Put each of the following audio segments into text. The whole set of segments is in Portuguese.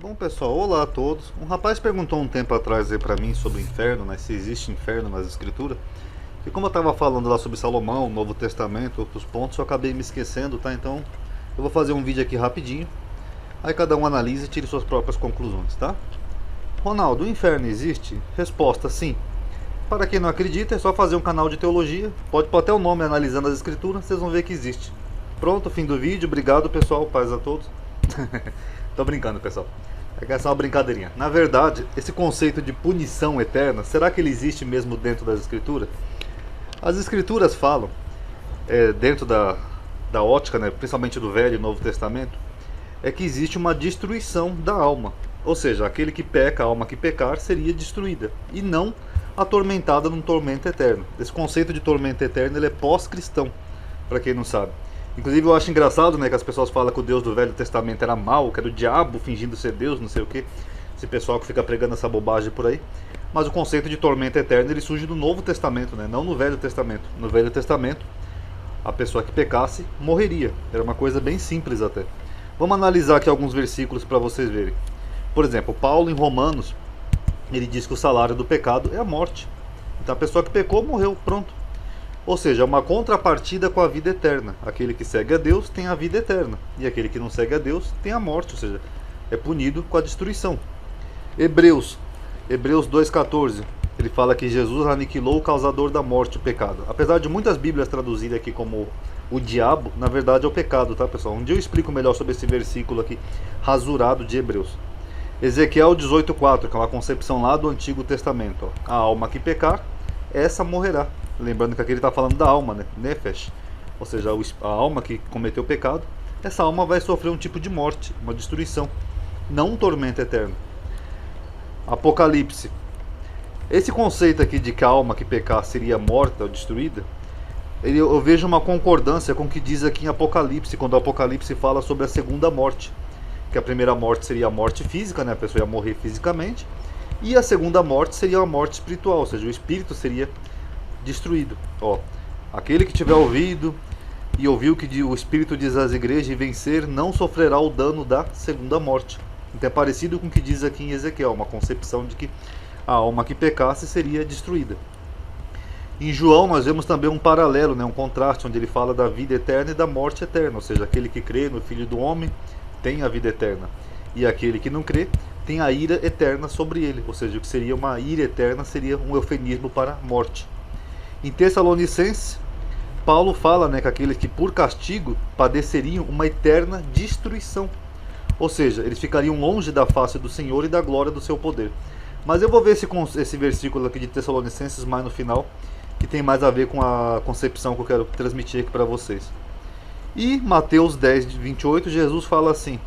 Bom pessoal, olá a todos. Um rapaz perguntou um tempo atrás aí pra mim sobre o inferno, né? Se existe inferno nas escrituras. E como eu tava falando lá sobre Salomão, Novo Testamento, outros pontos, eu acabei me esquecendo, tá? Então eu vou fazer um vídeo aqui rapidinho. Aí cada um analise e tire suas próprias conclusões, tá? Ronaldo, o inferno existe? Resposta, sim. Para quem não acredita, é só fazer um canal de teologia. Pode pôr até o nome analisando as escrituras, vocês vão ver que existe. Pronto, fim do vídeo. Obrigado pessoal, paz a todos. Tô brincando, pessoal. É que é só uma brincadeirinha. Na verdade, esse conceito de punição eterna, será que ele existe mesmo dentro das escrituras? As escrituras falam, dentro da ótica, né, principalmente do Velho e Novo Testamento, é que existe uma destruição da alma. Ou seja, aquele que peca, a alma que pecar, seria destruída. E não atormentada num tormento eterno. Esse conceito de tormento eterno ele é pós-cristão, para quem não sabe. Inclusive eu acho engraçado, né, que as pessoas falam que o Deus do Velho Testamento era mau, que era o diabo fingindo ser Deus, não sei o que. Esse pessoal que fica pregando essa bobagem por aí. Mas o conceito de tormento eterno ele surge no Novo Testamento, né, não no Velho Testamento. No Velho Testamento, a pessoa que pecasse morreria. Era uma coisa bem simples até. Vamos analisar aqui alguns versículos para vocês verem. Por exemplo, Paulo em Romanos, ele diz que o salário do pecado é a morte. Então a pessoa que pecou morreu, pronto. Ou seja, é uma contrapartida com a vida eterna. Aquele que segue a Deus tem a vida eterna. E aquele que não segue a Deus tem a morte, ou seja, é punido com a destruição. Hebreus 2,14. Ele fala que Jesus aniquilou o causador da morte, o pecado. Apesar de muitas bíblias traduzirem aqui como o diabo, na verdade é o pecado, tá pessoal? Um dia eu explico melhor sobre esse versículo aqui, rasurado de Hebreus. Ezequiel 18,4, que é uma concepção lá do Antigo Testamento. Ó. A alma que pecar, essa morrerá. Lembrando que aqui ele está falando da alma, né? Nefesh. Ou seja, a alma que cometeu o pecado, essa alma vai sofrer um tipo de morte, uma destruição, não um tormento eterno. Apocalipse. Esse conceito aqui de que a alma que pecar seria morta ou destruída, eu vejo uma concordância com o que diz aqui em Apocalipse, quando o Apocalipse fala sobre a segunda morte. Que a primeira morte seria a morte física, né? A pessoa ia morrer fisicamente. E a segunda morte seria a morte espiritual, ou seja, o espírito seria destruído. Ó, aquele que tiver ouvido e ouviu que o Espírito diz às igrejas e vencer, não sofrerá o dano da segunda morte. Então é parecido com o que diz aqui em Ezequiel, uma concepção de que a alma que pecasse seria destruída. Em João nós vemos também um paralelo, né, um contraste, onde ele fala da vida eterna e da morte eterna, ou seja, aquele que crê no Filho do Homem tem a vida eterna, e aquele que não crê tem a ira eterna sobre ele, ou seja, o que seria uma ira eterna seria um eufemismo para morte. Em Tessalonicenses, Paulo fala, né, que aqueles que por castigo padeceriam uma eterna destruição. Ou seja, eles ficariam longe da face do Senhor e da glória do seu poder. Mas eu vou ver esse versículo aqui de Tessalonicenses mais no final, que tem mais a ver com a concepção que eu quero transmitir aqui para vocês. E Mateus 10:28, Jesus fala assim: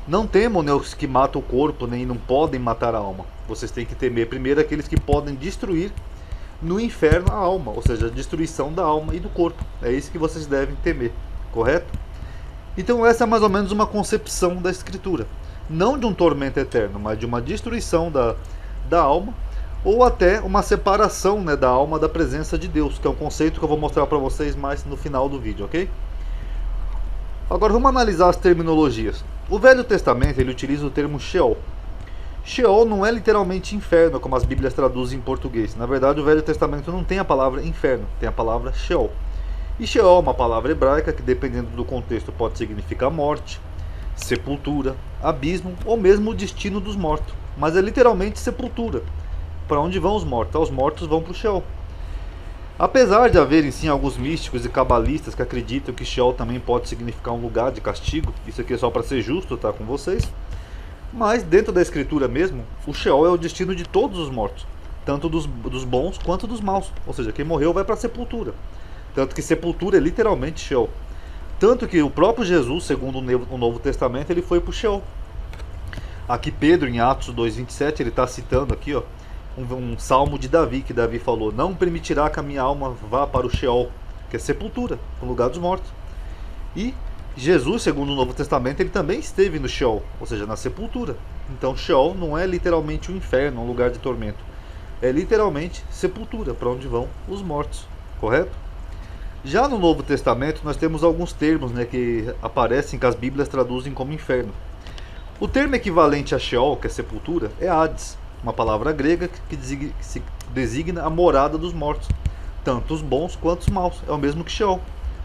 não temam, né, os que matam o corpo, nem não podem matar a alma. Vocês têm que temer primeiro aqueles que podem destruir no inferno a alma, ou seja, a destruição da alma e do corpo. É isso que vocês devem temer, correto? Então essa é mais ou menos uma concepção da Escritura. Não de um tormento eterno, mas de uma destruição da alma, ou até uma separação, né, da alma da presença de Deus, que é um conceito que eu vou mostrar para vocês mais no final do vídeo, ok? Agora vamos analisar as terminologias. O Velho Testamento ele utiliza o termo Sheol. Sheol não é literalmente inferno, como as Bíblias traduzem em português. Na verdade, o Velho Testamento não tem a palavra inferno, tem a palavra Sheol. E Sheol é uma palavra hebraica que, dependendo do contexto, pode significar morte, sepultura, abismo ou mesmo o destino dos mortos. Mas é literalmente sepultura. Para onde vão os mortos? Os mortos vão para o Sheol. Apesar de haverem sim alguns místicos e cabalistas que acreditam que Sheol também pode significar um lugar de castigo, isso aqui é só para ser justo, tá, com vocês. Mas dentro da escritura mesmo, o Sheol é o destino de todos os mortos, tanto dos bons quanto dos maus. Ou seja, quem morreu vai para a sepultura. Tanto que sepultura é literalmente Sheol. Tanto que o próprio Jesus, segundo o Novo Testamento, ele foi para o Sheol. Aqui Pedro, em Atos 2,27, ele está citando aqui, ó, um salmo de Davi, que Davi falou: não permitirá que a minha alma vá para o Sheol, que é sepultura, o lugar dos mortos. E Jesus, segundo o Novo Testamento, ele também esteve no Sheol, ou seja, na sepultura. Então Sheol não é literalmente um inferno, um lugar de tormento. É literalmente sepultura, para onde vão os mortos, correto? Já no Novo Testamento nós temos alguns termos, né, que aparecem, que as Bíblias traduzem como inferno. O termo equivalente a Sheol, que é sepultura, é Hades, uma palavra grega que designa a morada dos mortos, tanto os bons quanto os maus. É o mesmo que Sheol.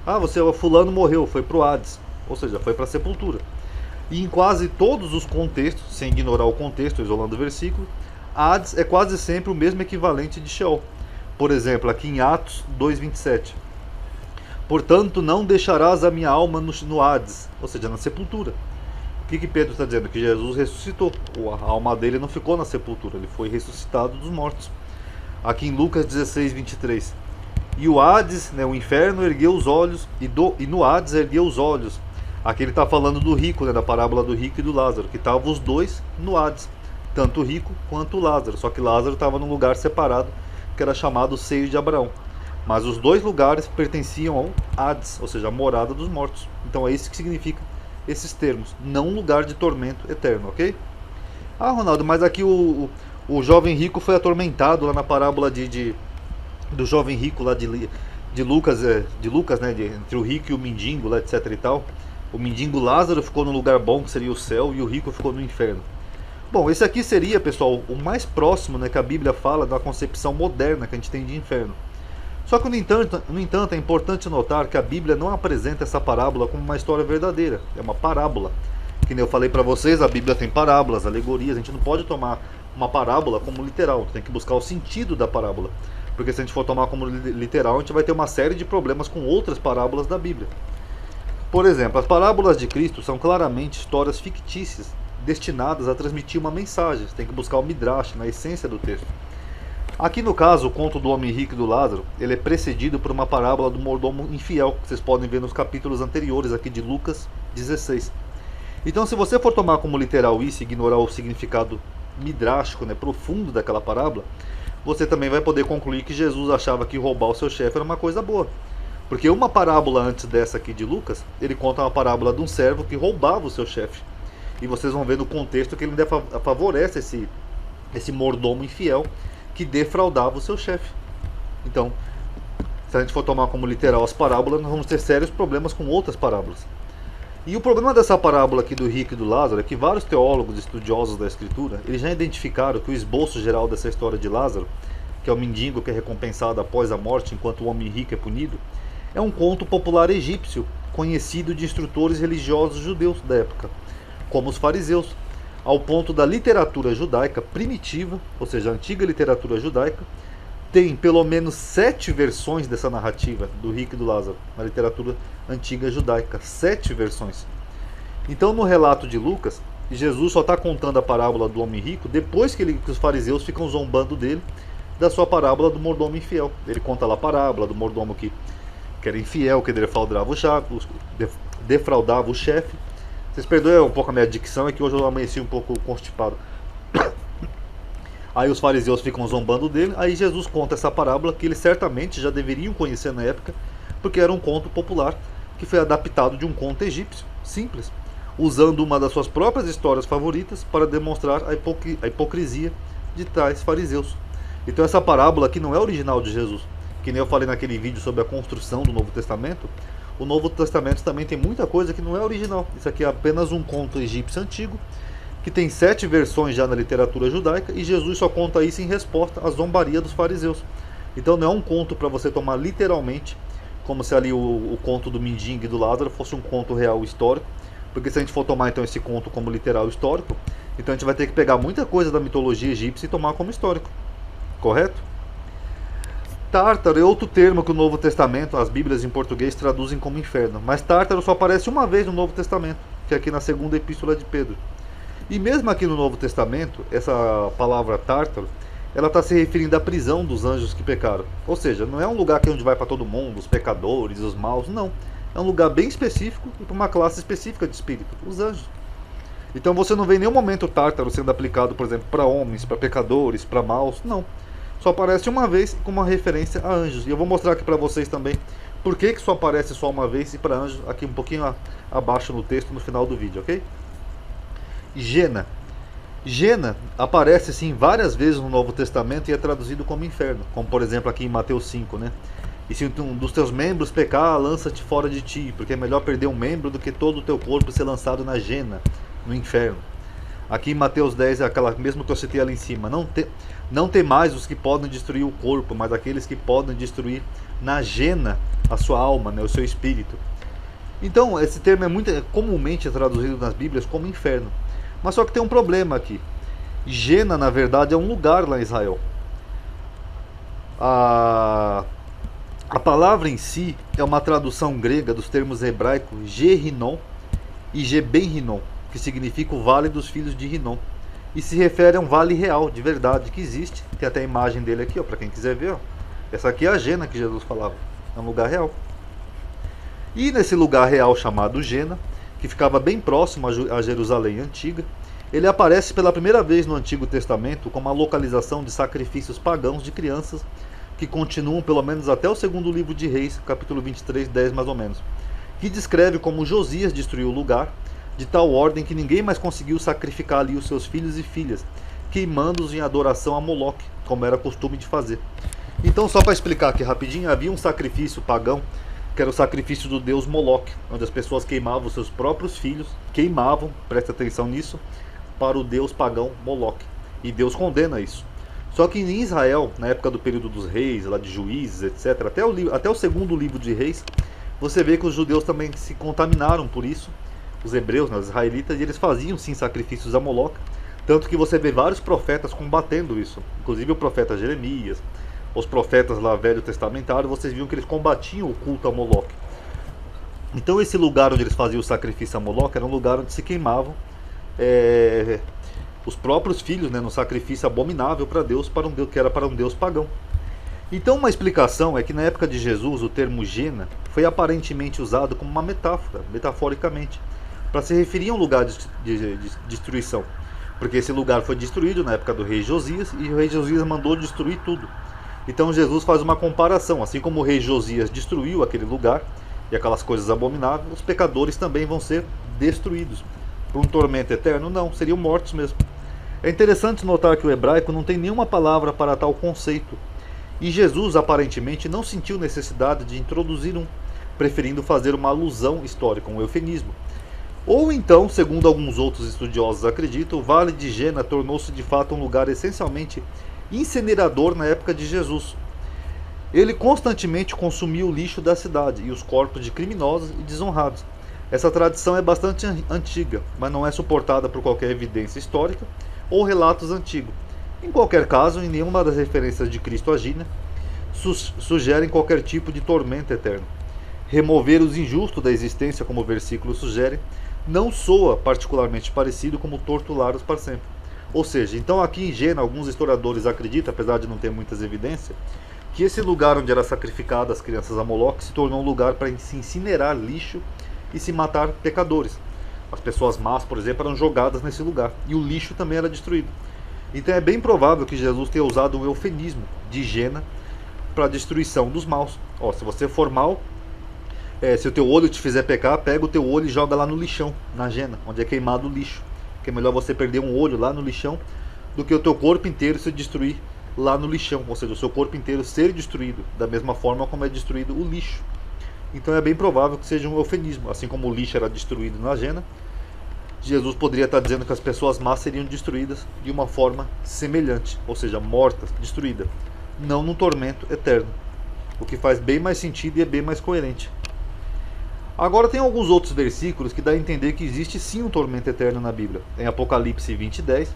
Ah, o fulano morreu, foi para o Hades, ou seja, foi para a sepultura. E em quase todos os contextos, sem ignorar o contexto, isolando o versículo, Hades é quase sempre o mesmo equivalente de Sheol. Por exemplo, aqui em Atos 2:27. Portanto, não deixarás a minha alma no Hades, ou seja, na sepultura. O que Pedro está dizendo? Que Jesus ressuscitou. A alma dele não ficou na sepultura, ele foi ressuscitado dos mortos. Aqui em Lucas 16:23. E o Hades, né, o inferno, ergueu os olhos, e no Hades ergueu os olhos. Aqui ele está falando do rico, né, da parábola do rico e do Lázaro, que estavam os dois no Hades, tanto o rico quanto o Lázaro. Só que Lázaro estava num lugar separado, que era chamado Seio de Abraão. Mas os dois lugares pertenciam ao Hades, ou seja, a morada dos mortos. Então é isso que significa esses termos, não um lugar de tormento eterno, ok? Ah, Ronaldo, mas aqui o jovem rico foi atormentado lá na parábola do jovem rico lá de Lucas, né, entre o rico e o mendigo, lá, etc e tal. O mendigo Lázaro ficou no lugar bom, que seria o céu, e o rico ficou no inferno. Bom, esse aqui seria, pessoal, o mais próximo, né, que a Bíblia fala da concepção moderna que a gente tem de inferno. Só que, no entanto, é importante notar que a Bíblia não apresenta essa parábola como uma história verdadeira. É uma parábola. Que nem eu falei para vocês, a Bíblia tem parábolas, alegorias. A gente não pode tomar uma parábola como literal. Tem que buscar o sentido da parábola. Porque se a gente for tomar como literal, a gente vai ter uma série de problemas com outras parábolas da Bíblia. Por exemplo, as parábolas de Cristo são claramente histórias fictícias, destinadas a transmitir uma mensagem. Você tem que buscar o midrash, na essência do texto. Aqui no caso, o conto do homem rico e do Lázaro, ele é precedido por uma parábola do mordomo infiel, que vocês podem ver nos capítulos anteriores aqui de Lucas 16. Então, se você for tomar como literal isso e ignorar o significado midrástico, né, profundo daquela parábola, você também vai poder concluir que Jesus achava que roubar o seu chefe era uma coisa boa. Porque uma parábola antes dessa aqui de Lucas, ele conta uma parábola de um servo que roubava o seu chefe. E vocês vão ver no contexto que ele ainda favorece esse mordomo infiel que defraudava o seu chefe. Então, se a gente for tomar como literal as parábolas, nós vamos ter sérios problemas com outras parábolas. E o problema dessa parábola aqui do rico e do Lázaro é que vários teólogos estudiosos da escritura, eles já identificaram que o esboço geral dessa história de Lázaro, que é o mendigo que é recompensado após a morte enquanto o homem rico é punido, é um conto popular egípcio, conhecido de instrutores religiosos judeus da época, como os fariseus, ao ponto da literatura judaica primitiva, ou seja, a antiga literatura judaica, tem pelo menos 7 versões dessa narrativa do rico e do Lázaro, na literatura antiga judaica, 7 versões. Então, no relato de Lucas, Jesus só está contando a parábola do homem rico depois que os fariseus ficam zombando dele da sua parábola do mordomo infiel. Ele conta lá a parábola do mordomo que era infiel, que defraudava o chefe. Vocês perdoem um pouco a minha dicção, é que hoje eu amanheci um pouco constipado. Aí os fariseus ficam zombando dele, aí Jesus conta essa parábola que eles certamente já deveriam conhecer na época, porque era um conto popular que foi adaptado de um conto egípcio, simples, usando uma das suas próprias histórias favoritas para demonstrar a hipocrisia de tais fariseus. Então essa parábola aqui não é original de Jesus, que nem eu falei naquele vídeo sobre a construção do Novo Testamento. O Novo Testamento também tem muita coisa que não é original. Isso aqui é apenas um conto egípcio antigo, que tem 7 versões já na literatura judaica, e Jesus só conta isso em resposta à zombaria dos fariseus. Então não é um conto para você tomar literalmente, como se ali o conto do mendigo e do Lázaro fosse um conto real histórico, porque se a gente for tomar então esse conto como literal histórico, então a gente vai ter que pegar muita coisa da mitologia egípcia e tomar como histórico, correto? Tártaro é outro termo que o Novo Testamento, as Bíblias em português, traduzem como inferno. Mas Tártaro só aparece uma vez no Novo Testamento, que é aqui na segunda epístola de Pedro. E mesmo aqui no Novo Testamento, essa palavra Tártaro, ela está se referindo à prisão dos anjos que pecaram. Ou seja, não é um lugar que onde vai para todo mundo, os pecadores, os maus, não. É um lugar bem específico e para uma classe específica de espírito, os anjos. Então você não vê em nenhum momento o Tártaro sendo aplicado, por exemplo, para homens, para pecadores, para maus, não. Só aparece uma vez com uma referência a anjos. E eu vou mostrar aqui para vocês também por que só aparece só uma vez e para anjos aqui um pouquinho abaixo no texto no final do vídeo, ok? Gena. Gena aparece sim várias vezes no Novo Testamento e é traduzido como inferno, como por exemplo aqui em Mateus 5, né? E se um dos teus membros pecar, lança-te fora de ti, porque é melhor perder um membro do que todo o teu corpo ser lançado na gena, no inferno. Aqui em Mateus 10 é aquela mesmo que eu citei ali em cima. Não tem mais os que podem destruir o corpo, mas aqueles que podem destruir na gena a sua alma, né, o seu espírito. Então, esse termo é muito comumente traduzido nas Bíblias como inferno. Mas só que tem um problema aqui. Gena, na verdade, é um lugar lá em Israel. A palavra em si é uma tradução grega dos termos hebraicos Gehinom e Gebenhinom, que significa o Vale dos Filhos de Rinom. E se refere a um vale real, de verdade, que existe. Tem até a imagem dele aqui, para quem quiser ver. Ó. Essa aqui é a Gena que Jesus falava. É um lugar real. E nesse lugar real chamado Gena, que ficava bem próximo a Jerusalém antiga, ele aparece pela primeira vez no Antigo Testamento como a localização de sacrifícios pagãos de crianças que continuam pelo menos até o segundo livro de Reis, capítulo 23, 10 mais ou menos, que descreve como Josias destruiu o lugar, de tal ordem que ninguém mais conseguiu sacrificar ali os seus filhos e filhas, queimando-os em adoração a Moloque, como era costume de fazer. Então, só para explicar aqui rapidinho, havia um sacrifício pagão, que era o sacrifício do deus Moloque, onde as pessoas queimavam os seus próprios filhos, presta atenção nisso, para o deus pagão Moloque. E Deus condena isso. Só que em Israel, na época do período dos reis, lá de juízes, etc., até o segundo livro de Reis, você vê que os judeus também se contaminaram por isso, os hebreus, né, os israelitas, e eles faziam sim sacrifícios a Moloque, tanto que você vê vários profetas combatendo isso, inclusive o profeta Jeremias, os profetas lá velho testamentário, vocês viam que eles combatiam o culto a Moloque. Então esse lugar onde eles faziam o sacrifício a Moloque era um lugar onde se queimavam os próprios filhos, né, no sacrifício abominável para Deus, que era para um Deus pagão. Então uma explicação é que na época de Jesus o termo Gena foi aparentemente usado como uma metáfora, metaforicamente, para se referir a um lugar de destruição. Porque esse lugar foi destruído na época do rei Josias, e o rei Josias mandou destruir tudo. Então Jesus faz uma comparação, assim como o rei Josias destruiu aquele lugar, e aquelas coisas abomináveis, os pecadores também vão ser destruídos. Por um tormento eterno? Não, seriam mortos mesmo. É interessante notar que o hebraico não tem nenhuma palavra para tal conceito, e Jesus aparentemente não sentiu necessidade de introduzir preferindo fazer uma alusão histórica, um eufemismo. Ou então, segundo alguns outros estudiosos acreditam, o Vale de Gena tornou-se de fato um lugar essencialmente incinerador na época de Jesus. Ele constantemente consumia o lixo da cidade e os corpos de criminosos e desonrados. Essa tradição é bastante antiga, mas não é suportada por qualquer evidência histórica ou relatos antigos. Em qualquer caso, em nenhuma das referências de Cristo a Gina sugerem qualquer tipo de tormento eterno. Remover os injustos da existência, como o versículo sugere, não soa particularmente parecido como torturá-los para sempre. Ou seja, então aqui em Gena, alguns historiadores acreditam, apesar de não ter muitas evidências, que esse lugar onde era sacrificado as crianças a Moloque se tornou um lugar para se incinerar lixo e se matar pecadores. As pessoas más, por exemplo, eram jogadas nesse lugar, e o lixo também era destruído. Então é bem provável que Jesus tenha usado um eufemismo de Gena para a destruição dos maus. Ó, se você for mal, se o teu olho te fizer pecar, pega o teu olho e joga lá no lixão, na Gena, onde é queimado o lixo. Porque é melhor você perder um olho lá no lixão do que o teu corpo inteiro se destruir lá no lixão, ou seja, o seu corpo inteiro ser destruído da mesma forma como é destruído o lixo. Então é bem provável que seja um eufemismo, assim como o lixo era destruído na Gena, Jesus poderia estar dizendo que as pessoas más seriam destruídas de uma forma semelhante, ou seja, mortas, destruídas, não num tormento eterno, o que faz bem mais sentido e é bem mais coerente. Agora tem alguns outros versículos que dá a entender que existe sim um tormento eterno na Bíblia. Em Apocalipse 20:10,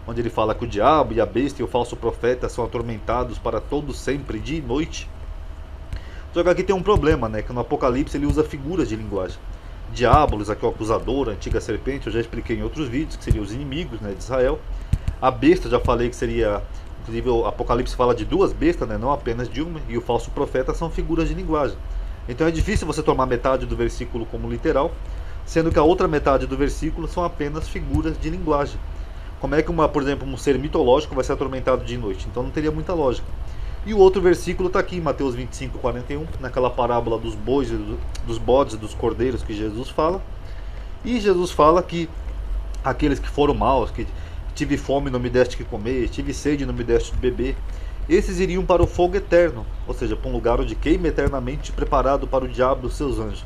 onde ele fala que o diabo e a besta e o falso profeta são atormentados para todo sempre, dia e noite. Só que aqui tem um problema, né? Que no Apocalipse ele usa figuras de linguagem. Diabolos, aqui o acusador, a antiga serpente, eu já expliquei em outros vídeos, que seriam os inimigos, né, de Israel. A besta, já falei que seria, inclusive o Apocalipse fala de duas bestas, né, não apenas de uma, e o falso profeta são figuras de linguagem. Então é difícil você tomar metade do versículo como literal, sendo que a outra metade do versículo são apenas figuras de linguagem. Como é que, por exemplo, um ser mitológico vai ser atormentado de noite? Então não teria muita lógica. E o outro versículo está aqui em Mateus 25:41, naquela parábola dos bois, dos bodes e dos cordeiros que Jesus fala. E Jesus fala que aqueles que foram maus, que tive fome e não me deste que comer, tive sede e não me deste de beber, esses iriam para o fogo eterno, ou seja, para um lugar onde queima eternamente, preparado para o diabo e os seus anjos.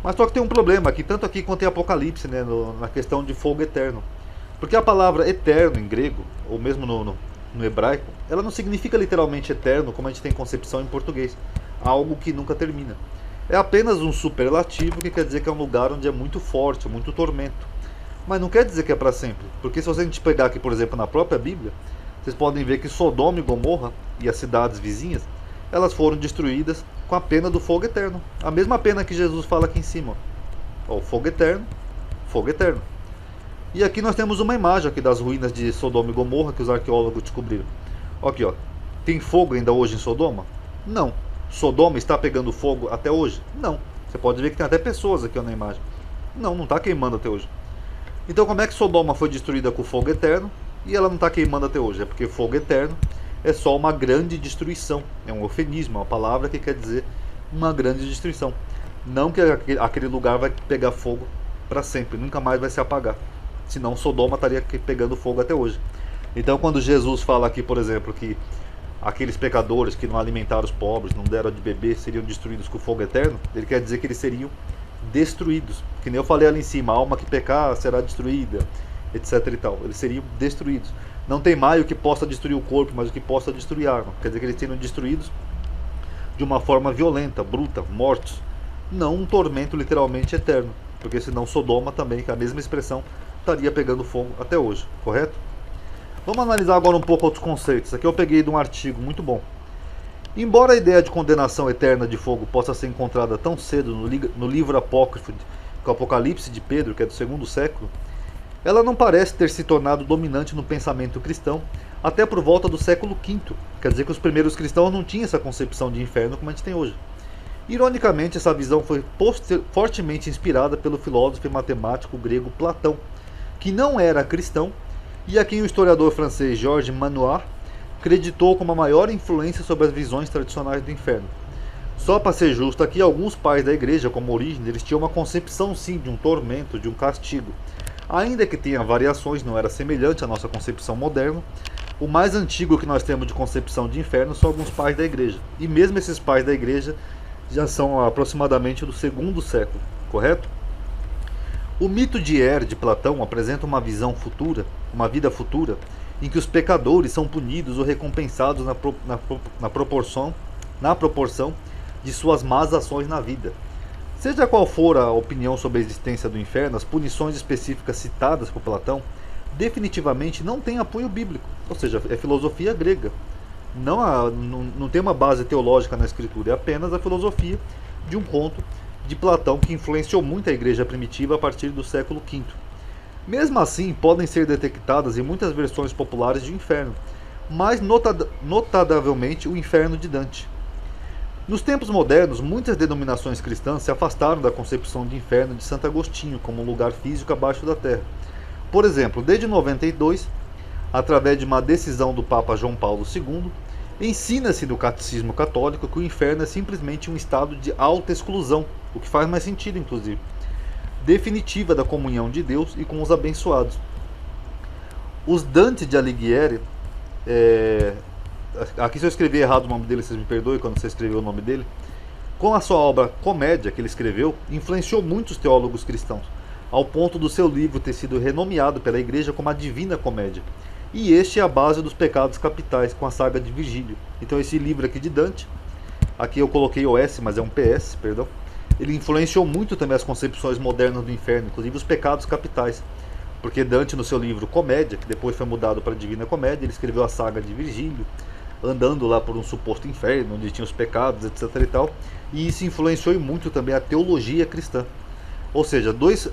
Mas só que tem um problema aqui, tanto aqui quanto em Apocalipse, né, na questão de fogo eterno. Porque a palavra eterno em grego, ou mesmo no hebraico, ela não significa literalmente eterno como a gente tem concepção em português, algo que nunca termina. É apenas um superlativo que quer dizer que é um lugar onde é muito forte, muito tormento. Mas não quer dizer que é para sempre, porque se a gente pegar aqui, por exemplo, na própria Bíblia, vocês podem ver que Sodoma e Gomorra e as cidades vizinhas, elas foram destruídas com a pena do fogo eterno. A mesma pena que Jesus fala aqui em cima. Ó, fogo eterno, fogo eterno. E aqui nós temos uma imagem aqui das ruínas de Sodoma e Gomorra que os arqueólogos descobriram. Aqui, ó. Tem fogo ainda hoje em Sodoma? Não. Sodoma está pegando fogo até hoje? Não. Você pode ver que tem até pessoas aqui na imagem. Não, não está queimando até hoje. Então como é que Sodoma foi destruída com fogo eterno e ela não está queimando até hoje? É porque fogo eterno é só uma grande destruição. É um eufemismo, uma palavra que quer dizer uma grande destruição. Não que aquele lugar vai pegar fogo para sempre, nunca mais vai se apagar. Senão Sodoma estaria pegando fogo até hoje. Então quando Jesus fala aqui, por exemplo, que aqueles pecadores que não alimentaram os pobres, não deram de beber, seriam destruídos com fogo eterno, ele quer dizer que eles seriam destruídos. Que nem eu falei ali em cima, a alma que pecar será destruída, etc e tal. Eles seriam destruídos. Não tem mais o que possa destruir o corpo, mas o que possa destruir a alma. Quer dizer que eles seriam destruídos de uma forma violenta, bruta, mortos. Não um tormento literalmente eterno. Porque senão Sodoma também, com a mesma expressão, estaria pegando fogo até hoje, correto? Vamos analisar agora um pouco outros conceitos. Aqui eu peguei de um artigo muito bom. Embora a ideia de condenação eterna de fogo possa ser encontrada tão cedo no livro apócrifo, o Apocalipse de Pedro, que é do segundo século, ela não parece ter se tornado dominante no pensamento cristão até por volta do século V. Quer dizer que os primeiros cristãos não tinham essa concepção de inferno como a gente tem hoje. Ironicamente, essa visão foi fortemente inspirada pelo filósofo e matemático grego Platão, que não era cristão e a quem o historiador francês Georges Manoir acreditou como a maior influência sobre as visões tradicionais do inferno. Só para ser justo aqui, alguns pais da igreja, como Orígenes, eles tinham uma concepção sim de um tormento, de um castigo. Ainda que tenha variações, não era semelhante à nossa concepção moderna. O mais antigo que nós temos de concepção de inferno são alguns pais da igreja. E mesmo esses pais da igreja já são aproximadamente do segundo século, correto? O mito de Er, de Platão, apresenta uma visão futura, uma vida futura, em que os pecadores são punidos ou recompensados na proporção de suas más ações na vida. Seja qual for a opinião sobre a existência do inferno, as punições específicas citadas por Platão definitivamente não têm apoio bíblico, ou seja, é filosofia grega. Não tem uma base teológica na escritura, é apenas a filosofia de um conto de Platão que influenciou muito a igreja primitiva a partir do século V. Mesmo assim, podem ser detectadas em muitas versões populares de inferno, mas notavelmente o inferno de Dante. Nos tempos modernos, muitas denominações cristãs se afastaram da concepção de inferno de Santo Agostinho como um lugar físico abaixo da terra. Por exemplo, desde 92, através de uma decisão do Papa João Paulo II, ensina-se no catecismo católico que o inferno é simplesmente um estado de autoexclusão, o que faz mais sentido, inclusive, definitiva da comunhão de Deus e com os abençoados. Os Dante de Alighieri, aqui se eu escrever errado o nome dele, vocês me perdoem quando você escreveu o nome dele, com a sua obra Comédia, que ele escreveu, influenciou muitos teólogos cristãos, ao ponto do seu livro ter sido renomeado pela igreja como a Divina Comédia. E este é a base dos pecados capitais, com a saga de Virgílio. Então esse livro aqui de Dante, aqui eu coloquei OS, mas é um PS, perdão, ele influenciou muito também as concepções modernas do inferno, inclusive os pecados capitais. Porque Dante, no seu livro Comédia, que depois foi mudado para a Divina Comédia, ele escreveu a saga de Virgílio, andando lá por um suposto inferno, onde tinha os pecados, etc e tal. E isso influenciou muito também a teologia cristã. Ou seja, duas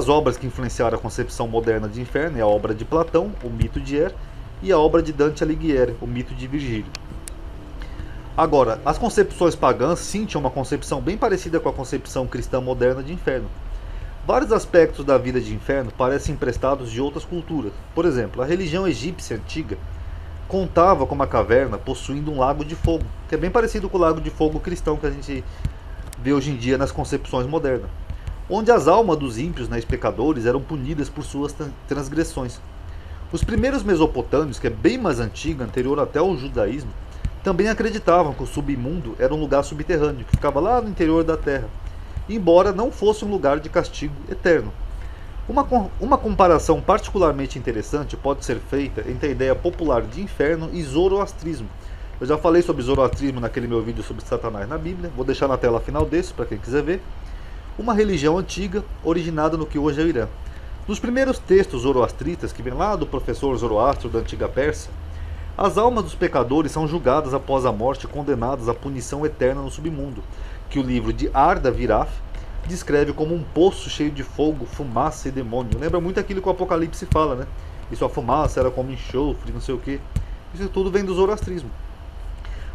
obras que influenciaram a concepção moderna de inferno é a obra de Platão, o mito de Er, e a obra de Dante Alighieri, o mito de Virgílio. Agora, as concepções pagãs sim tinham uma concepção bem parecida com a concepção cristã moderna de inferno. Vários aspectos da vida de inferno parecem emprestados de outras culturas. Por exemplo, a religião egípcia antiga contava com uma caverna possuindo um lago de fogo, que é bem parecido com o lago de fogo cristão que a gente vê hoje em dia nas concepções modernas, onde as almas dos ímpios, né, pecadores, eram punidas por suas transgressões. Os primeiros mesopotâmios, que é bem mais antigo, anterior até ao judaísmo, também acreditavam que o submundo era um lugar subterrâneo, que ficava lá no interior da terra, embora não fosse um lugar de castigo eterno. Uma comparação particularmente interessante pode ser feita entre a ideia popular de inferno e zoroastrismo. Eu já falei sobre zoroastrismo naquele meu vídeo sobre Satanás na Bíblia, vou deixar na tela final desse para quem quiser ver. Uma religião antiga, originada no que hoje é o Irã. Nos primeiros textos zoroastritas, que vem lá do professor Zoroastro da antiga Pérsia, as almas dos pecadores são julgadas após a morte e condenadas à punição eterna no submundo, que o livro de Arda Viraf descreve como um poço cheio de fogo, fumaça e demônio. Lembra muito aquilo que o Apocalipse fala, né? Isso, a fumaça era como enxofre, não sei o que. Isso tudo vem do zoroastrismo.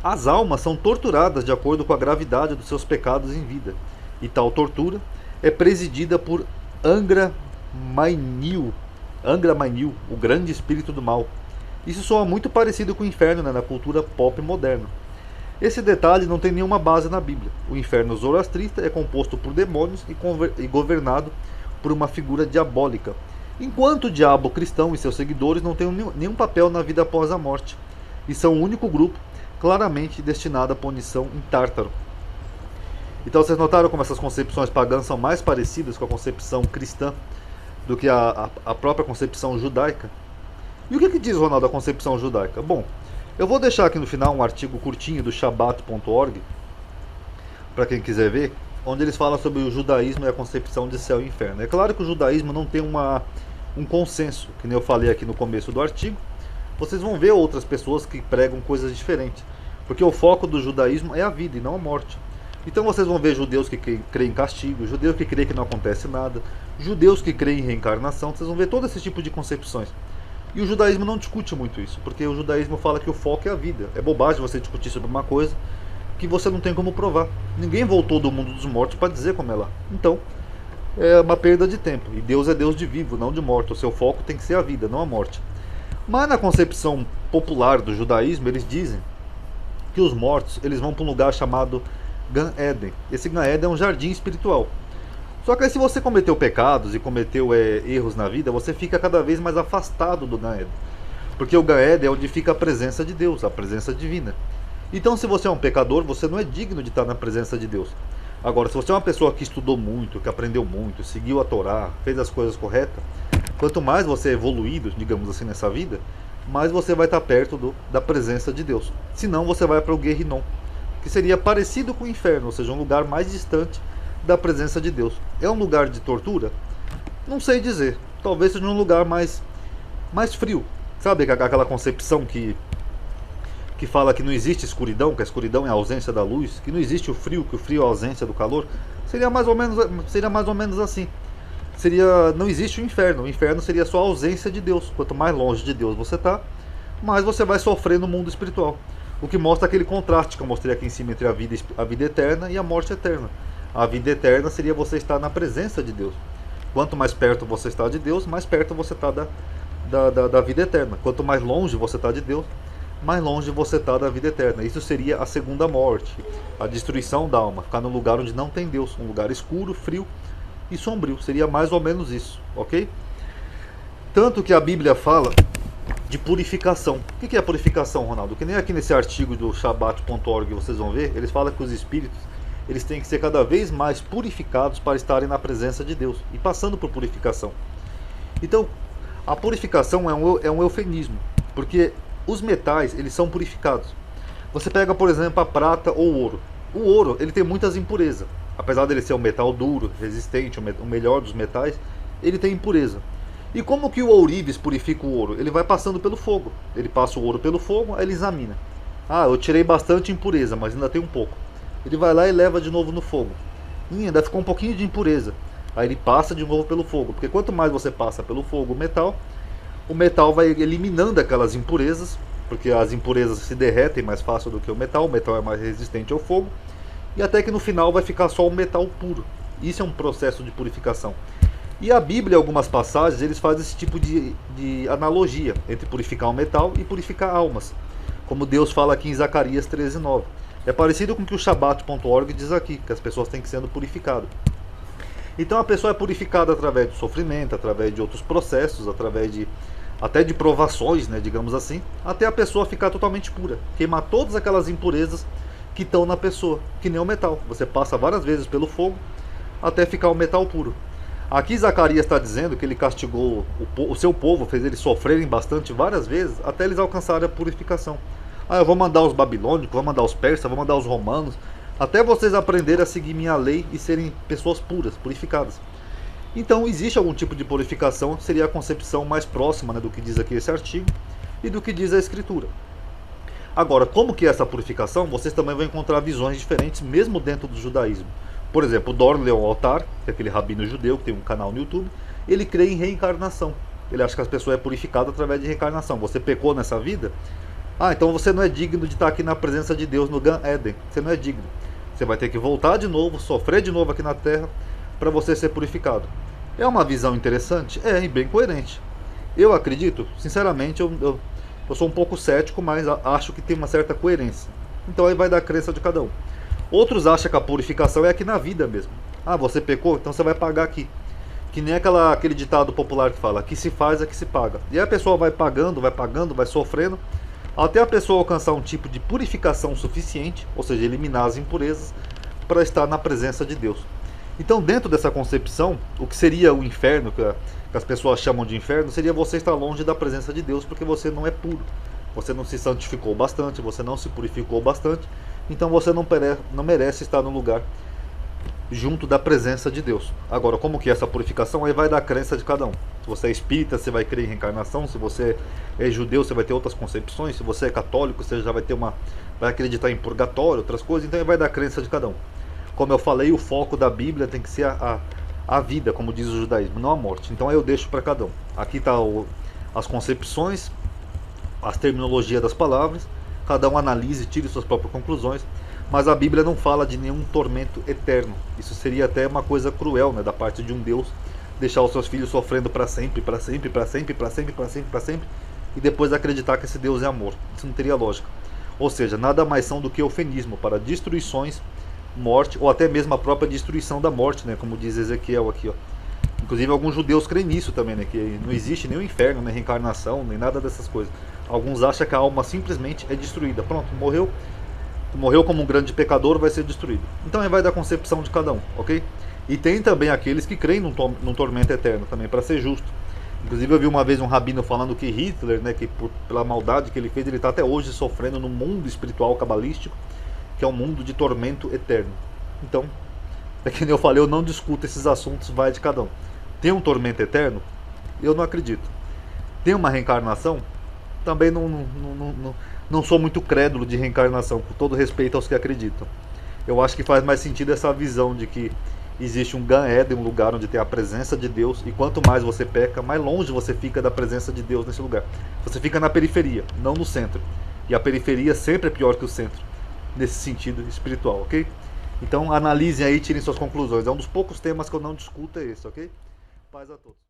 As almas são torturadas de acordo com a gravidade dos seus pecados em vida. E tal tortura é presidida por Angra Mainyu, o grande espírito do mal. Isso soa muito parecido com o inferno, né, na cultura pop moderna. Esse detalhe não tem nenhuma base na Bíblia. O inferno zoroastrista é composto por demônios e governado por uma figura diabólica, enquanto o diabo cristão e seus seguidores não têm nenhum papel na vida após a morte, e são o único grupo claramente destinado à punição em Tártaro. Então vocês notaram como essas concepções pagãs são mais parecidas com a concepção cristã do que a própria concepção judaica? E o que diz, Ronaldo, a concepção judaica? Bom, eu vou deixar aqui no final um artigo curtinho do Shabbat.org, para quem quiser ver, onde eles falam sobre o judaísmo e a concepção de céu e inferno. É claro que o judaísmo não tem um consenso, que nem eu falei aqui no começo do artigo. Vocês vão ver outras pessoas que pregam coisas diferentes, porque o foco do judaísmo é a vida e não a morte. Então vocês vão ver judeus que creem em castigo, judeus que creem que não acontece nada, judeus que creem em reencarnação. Vocês vão ver todo esse tipo de concepções. E o judaísmo não discute muito isso, porque o judaísmo fala que o foco é a vida. É bobagem você discutir sobre uma coisa que você não tem como provar. Ninguém voltou do mundo dos mortos para dizer como é lá. Então, é uma perda de tempo. E Deus é Deus de vivo, não de morto. O seu foco tem que ser a vida, não a morte. Mas na concepção popular do judaísmo, eles dizem que os mortos eles vão para um lugar chamado Gan Eden. Esse Gan Eden é um jardim espiritual. Só que aí, se você cometeu pecados e cometeu erros na vida, você fica cada vez mais afastado do Gan Eden. Porque o Gan Eden é onde fica a presença de Deus, a presença divina. Então, se você é um pecador, você não é digno de estar na presença de Deus. Agora, se você é uma pessoa que estudou muito, que aprendeu muito, seguiu a Torá, fez as coisas corretas, quanto mais você é evoluído, digamos assim, nessa vida, mais você vai estar perto da presença de Deus. Senão, você vai para o Guerrinom, que seria parecido com o inferno, ou seja, um lugar mais distante da presença de Deus. É um lugar de tortura? Não sei dizer. Talvez seja um lugar mais frio. Sabe aquela concepção que fala que não existe escuridão, que a escuridão é a ausência da luz, que não existe o frio, que o frio é a ausência do calor? Seria mais ou menos assim. Não existe o inferno. O inferno seria só a ausência de Deus. Quanto mais longe de Deus você está, mais você vai sofrer no mundo espiritual. O que mostra aquele contraste que eu mostrei aqui em cima entre a vida eterna e a morte eterna. A vida eterna seria você estar na presença de Deus. Quanto mais perto você está de Deus, mais perto você está da vida eterna. Quanto mais longe você está de Deus, mais longe você está da vida eterna. Isso seria a segunda morte, a destruição da alma, ficar num lugar onde não tem Deus, um lugar escuro, frio e sombrio. Seria mais ou menos isso, ok? Tanto que a Bíblia fala de purificação. O que é purificação, Ronaldo? Que nem aqui nesse artigo do Shabbat.org vocês vão ver, eles falam que os espíritos eles têm que ser cada vez mais purificados para estarem na presença de Deus e passando por purificação. Então, a purificação é um eufemismo, porque os metais eles são purificados. Você pega, por exemplo, a prata ou o ouro. O ouro ele tem muitas impurezas. Apesar dele ser um metal duro, resistente, o melhor dos metais, ele tem impureza. E como que o ourives purifica o ouro? Ele vai passando pelo fogo. Ele passa o ouro pelo fogo, aí ele examina. Ah, eu tirei bastante impureza, mas ainda tem um pouco. Ele vai lá e leva de novo no fogo. Ainda ficou um pouquinho de impureza. Aí ele passa de novo pelo fogo. Porque quanto mais você passa pelo fogo o metal vai eliminando aquelas impurezas. Porque as impurezas se derretem mais fácil do que o metal é mais resistente ao fogo. E até que no final vai ficar só o metal puro. Isso é um processo de purificação. E a Bíblia, em algumas passagens, eles fazem esse tipo de analogia entre purificar o metal e purificar almas. Como Deus fala aqui em Zacarias 13:9. É parecido com o que o Shabbat.org diz aqui, que as pessoas têm que ser purificadas. Então a pessoa é purificada através do sofrimento, através de outros processos, através até de provações, né, digamos assim, até a pessoa ficar totalmente pura. Queimar todas aquelas impurezas que estão na pessoa, que nem o metal. Você passa várias vezes pelo fogo até ficar o metal puro. Aqui Zacarias está dizendo que ele castigou o seu povo, fez eles sofrerem bastante várias vezes, até eles alcançarem a purificação. Ah, eu vou mandar os babilônicos, vou mandar os persas, vou mandar os romanos, até vocês aprenderem a seguir minha lei e serem pessoas puras, purificadas. Então existe algum tipo de purificação, seria a concepção mais próxima, né, do que diz aqui esse artigo e do que diz a Escritura. Agora, como que é essa purificação? Vocês também vão encontrar visões diferentes, mesmo dentro do judaísmo. Por exemplo, o Dor Leon Altar, que é aquele rabino judeu que tem um canal no YouTube, ele crê em reencarnação. Ele acha que as pessoas é purificada através de reencarnação. Você pecou nessa vida? Ah, então você não é digno de estar aqui na presença de Deus no Gan Eden. Você não é digno. Você vai ter que voltar de novo, sofrer de novo aqui na Terra, para você ser purificado. É uma visão interessante? É, e bem coerente. Eu acredito, sinceramente, eu sou um pouco cético, mas acho que tem uma certa coerência. Então aí vai da crença de cada um. Outros acham que a purificação é aqui na vida mesmo. Ah, você pecou? Então você vai pagar aqui. Que nem aquele ditado popular que fala, aqui se faz, aqui se paga. E aí a pessoa vai pagando, vai sofrendo, até a pessoa alcançar um tipo de purificação suficiente, ou seja, eliminar as impurezas, para estar na presença de Deus. Então, dentro dessa concepção, o que seria o inferno, que as pessoas chamam de inferno, seria você estar longe da presença de Deus, porque você não é puro. Você não se santificou bastante, você não se purificou bastante, então você não merece estar no lugar junto da presença de Deus. Agora, como que é essa purificação? Aí vai da crença de cada um. Se você é espírita, você vai crer em reencarnação. Se você é judeu, você vai ter outras concepções. Se você é católico, você já vai acreditar em purgatório, outras coisas. Então aí vai da crença de cada um. Como eu falei, o foco da Bíblia tem que ser a vida, como diz o judaísmo, não a morte. Então aí eu deixo para cada um. Aqui está as concepções, as terminologias das palavras. Cada um analise, tire suas próprias conclusões. Mas a Bíblia não fala de nenhum tormento eterno. Isso seria até uma coisa cruel, né, da parte de um Deus, deixar os seus filhos sofrendo para sempre, para sempre, para sempre, para sempre, para sempre, para sempre, e depois acreditar que esse Deus é amor. Isso não teria lógica. Ou seja, nada mais são do que eufemismo para destruições, morte, ou até mesmo a própria destruição da morte, né, como diz Ezequiel aqui, ó. Inclusive alguns judeus creem nisso também, né, que não existe nem o inferno, nem reencarnação, nem nada dessas coisas. Alguns acham que a alma simplesmente é destruída. Pronto, morreu como um grande pecador, vai ser destruído. Então aí vai da concepção de cada um, ok? E tem também aqueles que creem num tormento eterno também, para ser justo. Inclusive eu vi uma vez um rabino falando que Hitler, né, que pela maldade que ele fez, ele está até hoje sofrendo no mundo espiritual cabalístico, que é um mundo de tormento eterno. Então, é que nem eu falei, eu não discuto esses assuntos, vai de cada um. Tem um tormento eterno? Eu não acredito. Tem uma reencarnação? Também não sou muito crédulo de reencarnação, com todo respeito aos que acreditam. Eu acho que faz mais sentido essa visão de que existe um Gan Eden, um lugar onde tem a presença de Deus, e quanto mais você peca, mais longe você fica da presença de Deus nesse lugar. Você fica na periferia, não no centro. E a periferia sempre é pior que o centro, nesse sentido espiritual, ok? Então analisem aí e tirem suas conclusões. É um dos poucos temas que eu não discuto, é esse, ok? Paz a todos.